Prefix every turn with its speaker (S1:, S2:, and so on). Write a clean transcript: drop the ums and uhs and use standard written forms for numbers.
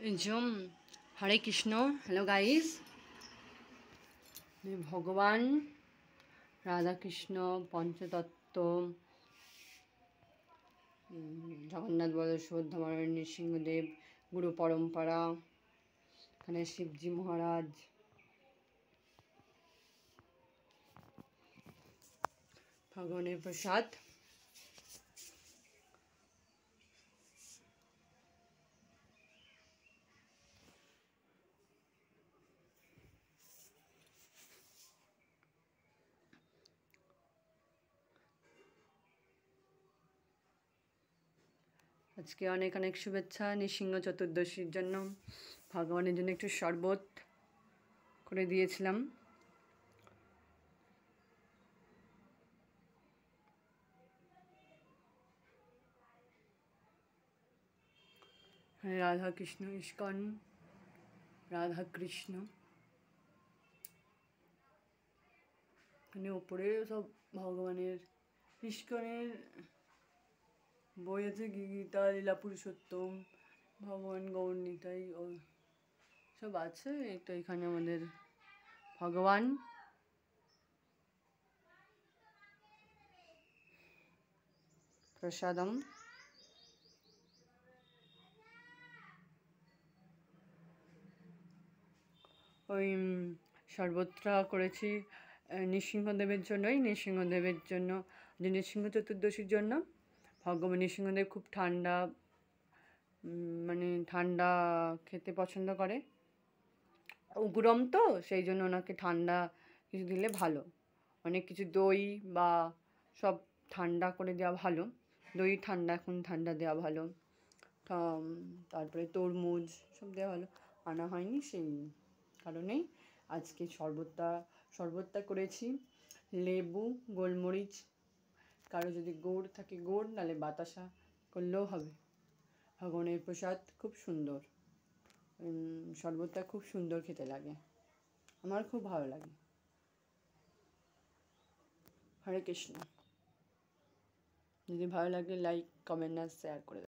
S1: জম হরে Krishna. Hello guys, ভগবান রাধাকৃষ্ণ পঞ্চতত্ত্ব, জগন্নাথ বলদেব সুভদ্রা মহারাজ, নৃসিংহদেব, গুরু পরম্পরা, এখানে শিবজি মহারাজ, ভগবানের প্রসাদ। আজকে অনেক অনেক শুভেচ্ছা নৃসিংহ চতুর্দশীর জন্য। ভগবানের জন্য একটু শরবত করে দিয়েছিলাম। রাধা কৃষ্ণ ইস্কন, রাধা কৃষ্ণ, এখানে ওপরে সব ভগবানের ইস্কনের বই আছে, গীতা, লীলা পুরুষোত্তম, ভগবান গৌর নিতাই ও সব আছে। একটা এখানে আমাদের ভগবান, প্রসাদম। ওই শরবতটা করেছি নৃসিংহদেবের জন্যই, নৃসিংহদেবের জন্য, যে নৃসিংহ চতুর্দশীর জন্য। ভগবান নৃসিংহদেব খুব ঠান্ডা, মানে ঠান্ডা খেতে পছন্দ করে, উগ্রম তো, সেই জন্য ওনাকে ঠান্ডা কিছু দিলে ভালো। অনেক কিছু দই বা সব ঠান্ডা করে দেওয়া ভালো, দই ঠান্ডা, এখন ঠান্ডা দেওয়া ভালো। তারপরে তরমুজ সব দেওয়া ভালো, আনা হয়নি, সেই কারণেই আজকে শরবতটা করেছি। লেবু, গোলমরিচ, কারো যদি গুড় থাকে গুড়, নাহলে বাতাসা করলেও হবে। ভগবানের প্রসাদ খুব সুন্দর, শরবতটা খুব সুন্দর খেতে লাগে, আমার খুব ভালো লাগে। হরে কৃষ্ণ। যদি ভালো লাগে লাইক, কমেন্ট আর শেয়ার করে দেবেন।